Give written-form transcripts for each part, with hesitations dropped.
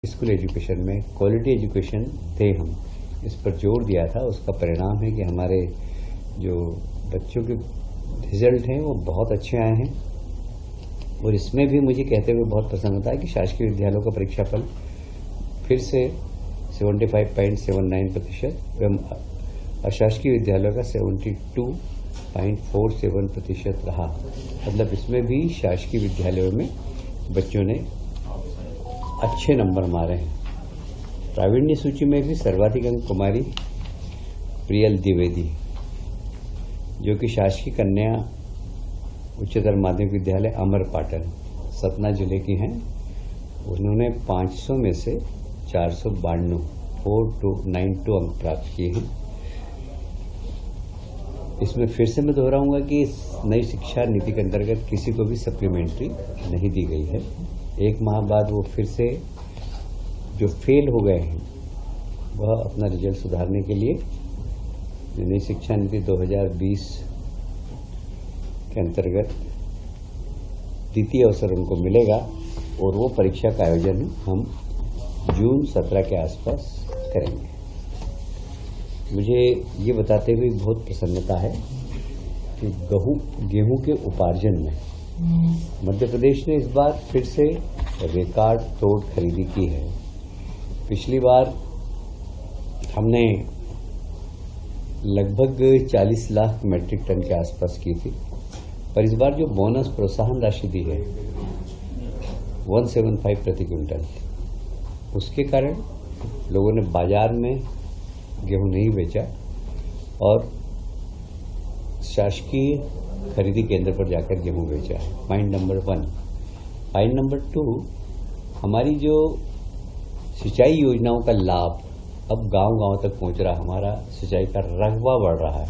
School education में quality education दें हम, इस पर जोर दिया था। उसका परिणाम है कि हमारे जो बच्चों के रिजल्ट हैं वो बहुत अच्छे आए हैं। और इसमें भी मुझे कहते हुए बहुत प्रसन्नता है कि शासकीय विद्यालयों का परीक्षाफल फिर से 75.79% एवं अशासकीय विद्यालयों का 72.47% रहा। मतलब इसमें भी शासकीय विद्यालयों में बच्चों ने अच्छे नंबर मारे हैं। प्रावीण्य सूची में भी सर्वाधिक अंक कुमारी प्रियल द्विवेदी, जो कि शासकीय कन्या उच्चतर माध्यमिक विद्यालय अमरपाटन सतना जिले की हैं। उन्होंने 500 में से 492 अंक प्राप्त किए हैं। इसमें फिर से मैं दोहराऊंगा कि इस नई शिक्षा नीति के अंतर्गत किसी को भी सप्लीमेंट्री नहीं दी गई है। एक माह बाद वो फिर से जो फेल हो गए हैं वह अपना रिजल्ट सुधारने के लिए नई शिक्षा नीति 2020 के अंतर्गत द्वितीय अवसर उनको मिलेगा और वो परीक्षा का आयोजन हम जून 17 के आसपास करेंगे। मुझे ये बताते हुए बहुत प्रसन्नता है कि गेहूं के उपार्जन में मध्य प्रदेश ने इस बार फिर से रिकॉर्ड तोड़ खरीदी की है। पिछली बार हमने लगभग 40 लाख मैट्रिक टन के आसपास की थी, पर इस बार जो बोनस प्रोत्साहन राशि दी है 175 प्रति क्विंटल, उसके कारण लोगों ने बाजार में गेहूं नहीं बेचा और शासकीय खरीदी केंद्र पर जाकर गेहूं बेचा है। Point number 1। पॉइंट नंबर 2, हमारी जो सिंचाई योजनाओं का लाभ अब गांव-गांव तक पहुंच रहा, हमारा सिंचाई का रकबा बढ़ रहा है।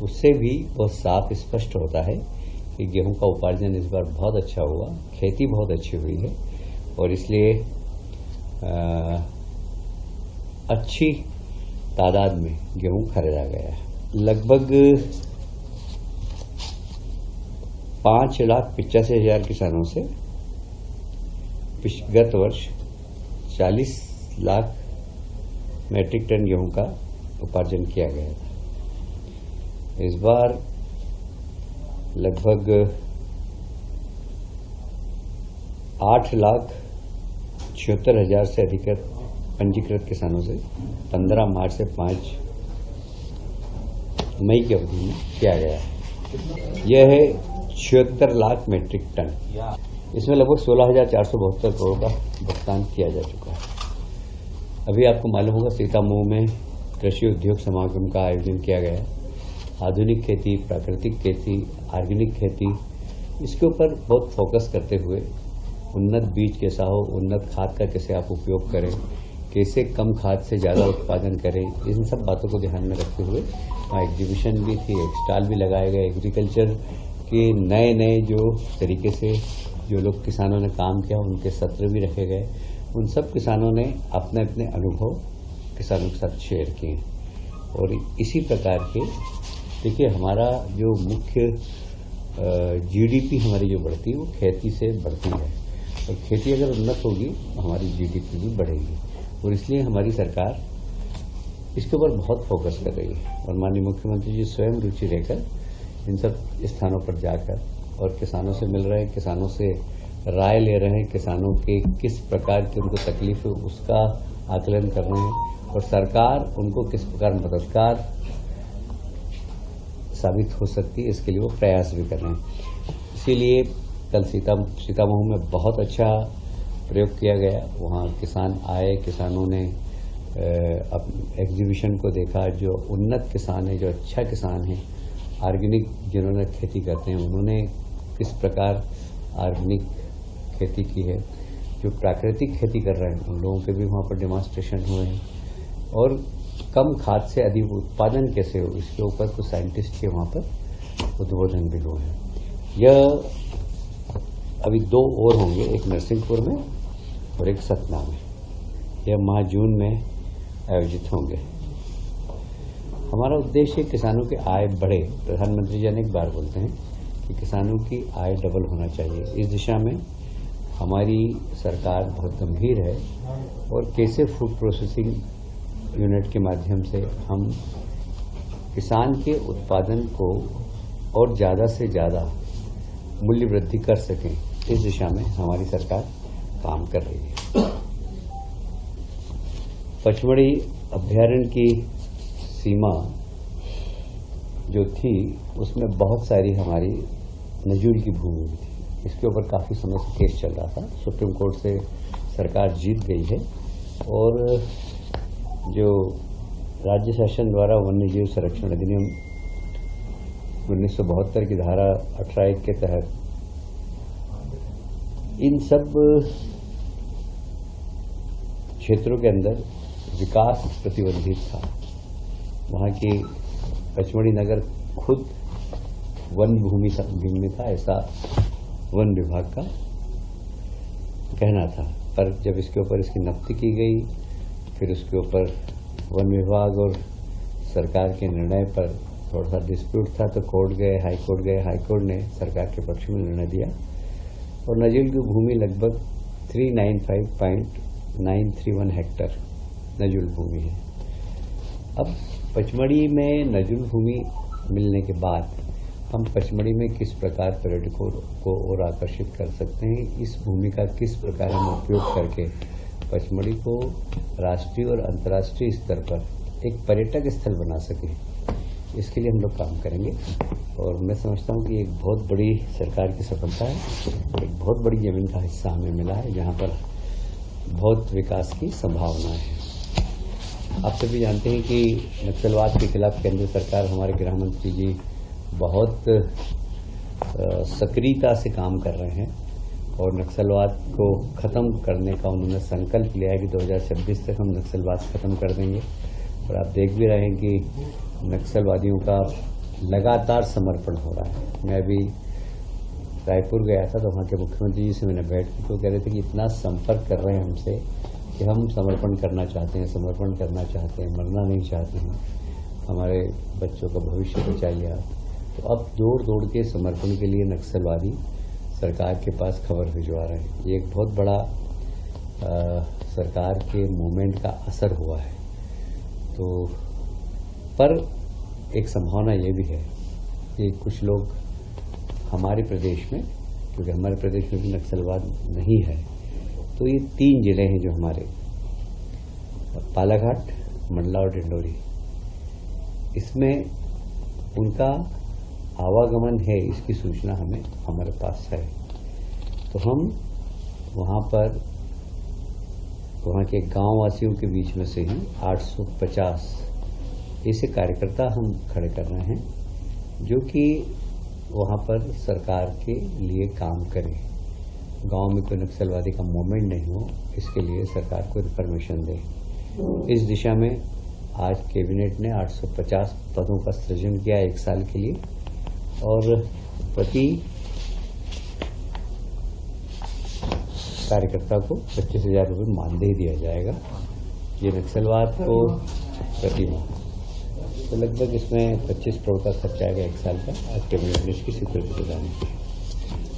उससे भी बहुत साफ स्पष्ट होता है कि गेहूं का उपार्जन इस बार बहुत अच्छा हुआ, खेती बहुत अच्छी हुई है और इसलिए अच्छी तादाद में गेहूं खरीदा गया है। लगभग 5,85,000 किसानों से गत वर्ष 40 लाख मैट्रिक टन गेहूं का उपार्जन किया गया था। इस बार लगभग 8,76,000 से अधिक पंजीकृत किसानों से 15 मार्च से 5 मई की अवधि में किया गया है। यह है 76 लाख मैट्रिक टन। इसमें लगभग 16,472 करोड़ का भुगतान किया जा चुका है। अभी आपको मालूम होगा सीतामऊ में कृषि उद्योग समागम का आयोजन किया गया। आधुनिक खेती, प्राकृतिक खेती, ऑर्गेनिक खेती, इसके ऊपर बहुत फोकस करते हुए उन्नत बीज कैसा हो, उन्नत खाद का कैसे आप उपयोग करें, कैसे कम खाद से ज़्यादा उत्पादन करें, इन सब बातों को ध्यान में रखते हुए वहाँ एग्जीबिशन भी थी, एक स्टॉल भी लगाए गए। एग्रीकल्चर के नए जो तरीके से जो लोग किसानों ने काम किया उनके सत्र भी रखे गए। उन सब किसानों ने अपने अपने अनुभव किसानों के साथ शेयर किए और इसी प्रकार के देखिए हमारा जो मुख्य जीडीपी हमारी जो बढ़ती है वो खेती से बढ़ती है और खेती अगर उन्नत होगी तो हमारी जीडीपी भी बढ़ेगी और इसलिए हमारी सरकार इसके ऊपर बहुत फोकस कर रही है और माननीय मुख्यमंत्री जी स्वयं रुचि लेकर इन सब स्थानों पर जाकर और किसानों से मिल रहे हैं, किसानों से राय ले रहे हैं, किसानों के किस प्रकार की उनको तकलीफ है उसका आकलन कर रहे हैं और सरकार उनको किस प्रकार मददगार साबित हो सकती है इसके लिए वो प्रयास भी कर रहे हैं। इसीलिए कल सीतामऊ में बहुत अच्छा प्रयोग किया गया। वहाँ किसान आए, किसानों ने एग्जीबिशन को देखा। जो उन्नत किसान है, जो अच्छा किसान है, ऑर्गेनिक जिन्होंने खेती करते हैं उन्होंने किस प्रकार ऑर्गेनिक खेती की है, जो प्राकृतिक खेती कर रहे हैं उन लोगों के भी वहाँ पर डेमोन्स्ट्रेशन हुए हैं और कम खाद से अधिक उत्पादन कैसे हो इसके ऊपर कुछ साइंटिस्ट के वहाँ पर उद्बोधन भी हुए हैं। यह अभी 2 और होंगे, एक नरसिंहपुर में और एक सतना में। यह माह जून में आयोजित होंगे। हमारा उद्देश्य किसानों की आय बढ़े। प्रधानमंत्री जी अनेक बार बोलते हैं कि किसानों की आय डबल होना चाहिए। इस दिशा में हमारी सरकार बहुत गंभीर है और कैसे फूड प्रोसेसिंग यूनिट के माध्यम से हम किसान के उत्पादन को और ज़्यादा से ज़्यादा मूल्य वृद्धि कर सकें, इस दिशा में हमारी सरकार काम कर रही है। पचमढ़ी अभ्यारण्य की सीमा जो थी उसमें बहुत सारी हमारी नजूल की भूमि थी। इसके ऊपर काफ़ी समय से केस चल रहा था। सुप्रीम कोर्ट से सरकार जीत गई है और जो राज्य शासन द्वारा वन्यजीव संरक्षण अधिनियम 1972 की धारा 18(1) के तहत इन सब क्षेत्रों के अंदर विकास प्रतिबंधित था। वहाँ की पचमढ़ी नगर खुद वन भूमि में था, ऐसा वन विभाग का कहना था। पर जब इसके ऊपर इसकी नफ्ती की गई, फिर उसके ऊपर वन विभाग और सरकार के निर्णय पर थोड़ा सा डिस्प्यूट था, तो कोर्ट गए, हाई कोर्ट गए। हाई कोर्ट ने सरकार के पक्ष में निर्णय दिया और नजूल की भूमि लगभग 395.931 हेक्टेयर नजूल भूमि है। अब पचमढ़ी में नजूल भूमि मिलने के बाद हम पचमढ़ी में किस प्रकार पर्यटकों को और आकर्षित कर सकते हैं, इस भूमि का किस प्रकार हम उपयोग करके पचमढ़ी को राष्ट्रीय और अंतर्राष्ट्रीय स्तर पर एक पर्यटक स्थल बना सकें, इसके लिए हम लोग काम करेंगे। और मैं समझता हूँ कि एक बहुत बड़ी सरकार की सफलता है। एक बहुत बड़ी जमीन का हिस्सा हमें मिला है जहाँ पर बहुत विकास की संभावना है। आप सभी जानते हैं कि नक्सलवाद के खिलाफ केंद्र सरकार, हमारे गृह मंत्री जी बहुत सक्रियता से काम कर रहे हैं और नक्सलवाद को खत्म करने का उन्होंने संकल्प लिया है कि 2026 तक हम नक्सलवाद खत्म कर देंगे। और आप देख भी रहे हैं कि नक्सलवादियों का लगातार समर्पण हो रहा है। मैं अभी रायपुर गया था तो वहाँ के मुख्यमंत्री जी से मैंने बैठ की, तो कह रहे थे कि इतना संपर्क कर रहे हैं हमसे कि हम समर्पण करना चाहते हैं, समर्पण करना चाहते हैं, मरना नहीं चाहते हैं, हमारे बच्चों का भविष्य बचाइए आप। तो अब दौड़ दौड़ के समर्पण के लिए नक्सलवादी सरकार के पास खबर भिजवा रहे हैं। ये एक बहुत बड़ा सरकार के मूवमेंट का असर हुआ है। तो पर एक संभावना ये भी है कि कुछ लोग हमारे प्रदेश में, क्योंकि हमारे प्रदेश में भी नक्सलवाद नहीं है, तो ये 3 जिले हैं जो हमारे बालाघाट, मंडला और डिंडोरी, इसमें उनका आवागमन है, इसकी सूचना हमारे पास है। तो हम वहाँ पर वहाँ के गांव वासियों के बीच में से ही 850 ऐसे कार्यकर्ता हम खड़े कर रहे हैं जो कि वहाँ पर सरकार के लिए काम करें। गांव में कोई नक्सलवादी का मूवमेंट नहीं हो, इसके लिए सरकार को इन्फॉर्मेशन दे। इस दिशा में आज कैबिनेट ने 850 पदों का सृजन किया 1 साल के लिए और प्रति कार्यकर्ता को 25,000 रुपये मानदेय दिया जाएगा। ये नक्सलवाद को प्रति माह, तो लगभग इसमें 25 करोड़ का खर्चा आएगा 1 साल का। आज कैबिनेट ने इसकी स्वीकृति प्रदान की।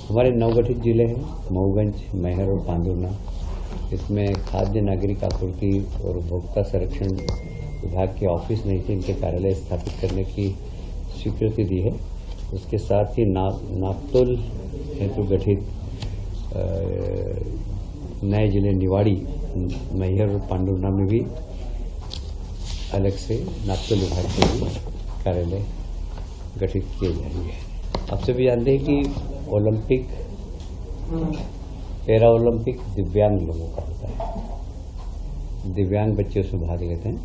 हमारे नवगठित जिले हैं मऊगंज, मैहर और पांडुर्ना। इसमें खाद्य नागरिक आपूर्ति और उपभोक्ता संरक्षण विभाग के ऑफिस नहीं थे, इनके कार्यालय स्थापित करने की स्वीकृति दी है। उसके साथ ही नापतोल हेतु गठित नए जिले निवाड़ी, मैहर और पांडुर्ना में भी अलग से नापतोल विभाग के भी कार्यालय गठित किए जाएंगे। आप सभी जानते हैं कि ओलंपिक, पैरा ओलंपिक दिव्यांग लोगों का होता है। दिव्यांग बच्चे उसमें भाग लेते हैं।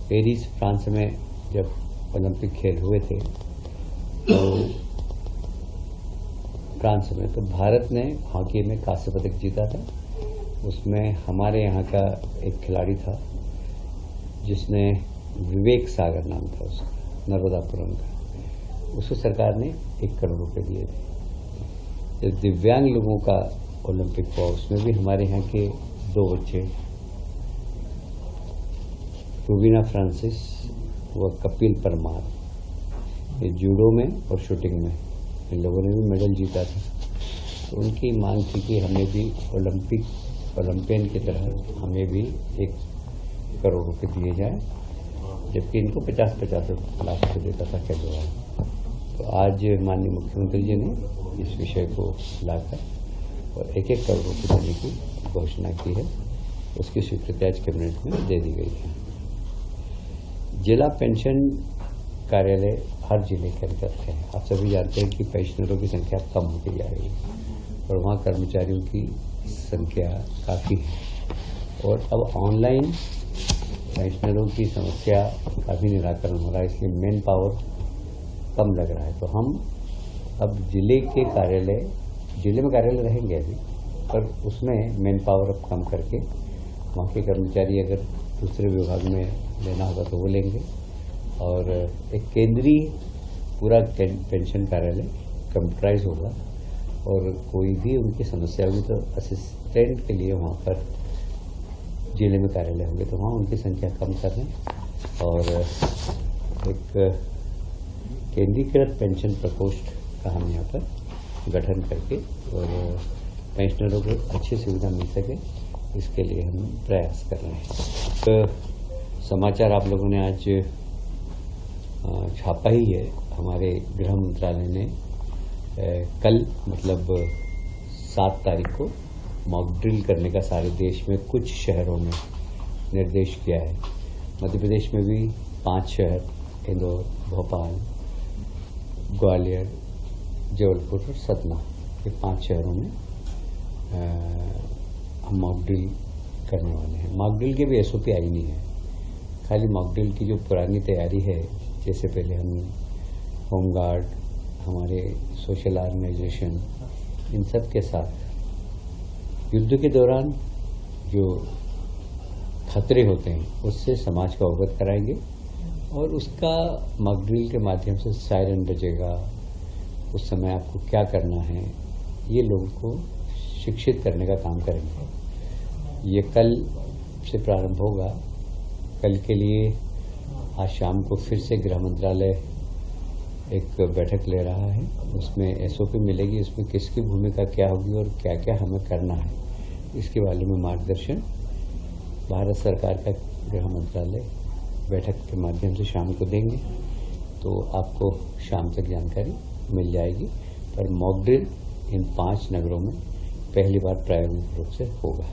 पेरिस फ्रांस में जब ओलंपिक खेल हुए थे तो फ्रांस में, तो भारत ने हॉकी में कांस्य पदक जीता था। उसमें हमारे यहाँ का एक खिलाड़ी था जिसने विवेक सागर नाम था उसका, नर्मदापुरम का। उसको सरकार ने 1 करोड़ रुपए दिए थे। जब दिव्यांग लोगों का ओलंपिक हुआ उसमें भी हमारे यहाँ के 2 बच्चे, रुबीना फ्रांसिस व कपिल परमार, ये जूडो में और शूटिंग में इन लोगों ने भी मेडल जीता था। तो उनकी मांग थी कि हमें भी ओलंपियन की तरह हमें भी 1 करोड़ रुपए दिए जाए, जबकि इनको 50-50 लाख रुपये देता था केजरीवाल। तो आज माननीय मुख्यमंत्री जी ने इस विषय को लाकर और 1-1 करोड़ रुपये देने की घोषणा की है। उसकी स्वीकृति आज कैबिनेट में दे दी गई है। जिला पेंशन कार्यालय हर जिले के अंतर्गत है। आप सभी जानते हैं कि पेंशनरों की संख्या कम होती जा रही है और वहाँ कर्मचारियों की संख्या काफ़ी है और अब ऑनलाइन पेंशनरों की समस्या का भी निराकरण हो रहा है, इसलिए मैन पावर कम लग रहा है। तो हम अब जिले में कार्यालय रहेंगे अभी, पर उसमें मैन पावर अब कम करके वहाँ के कर्मचारी अगर दूसरे विभाग में लेना होगा तो वो लेंगे और एक केंद्रीय पूरा पेंशन कार्यालय कंप्यूटराइज होगा और कोई भी उनकी समस्या होगी तो असिस्टेंट के लिए वहाँ पर जिले में कार्यालय होंगे, तो वहाँ उनकी संख्या कम करना और एक केंद्रीकृत पेंशन प्रकोष्ठ का हम यहाँ पर गठन करके और पेंशनरों को अच्छी सुविधा मिल सके, इसके लिए हम प्रयास कर रहे हैं। तो समाचार आप लोगों ने आज छापा ही है। हमारे गृह मंत्रालय ने कल मतलब 7 तारीख को मॉक ड्रिल करने का सारे देश में कुछ शहरों में निर्देश किया है। मध्य प्रदेश में भी 5 शहर, इंदौर, भोपाल, ग्वालियर, जबलपुर और सतना, ये 5 शहरों में हम मॉक ड्रिल करने वाले हैं। मॉक ड्रिल के भी SOP आई नहीं है, खाली मॉक ड्रिल की जो पुरानी तैयारी है, जैसे पहले हम होमगार्ड, हमारे सोशल ऑर्गेनाइजेशन, इन सब के साथ युद्ध के दौरान जो खतरे होते हैं उससे समाज को अवगत कराएंगे और उसका मॉक ड्रिल के माध्यम से सायरन बजेगा, उस समय आपको क्या करना है, ये लोगों को शिक्षित करने का काम करेंगे। ये कल से प्रारंभ होगा। कल के लिए आज शाम को फिर से गृह मंत्रालय एक बैठक ले रहा है, उसमें SOP मिलेगी, उसमें किसकी भूमिका क्या होगी और क्या क्या हमें करना है, इसके बारे में मार्गदर्शन भारत सरकार का गृह मंत्रालय बैठक के माध्यम से शाम को देंगे। तो आपको शाम तक जानकारी मिल जाएगी। पर मॉक ड्रिल इन 5 नगरों में पहली बार प्रायोगिक रूप से होगा।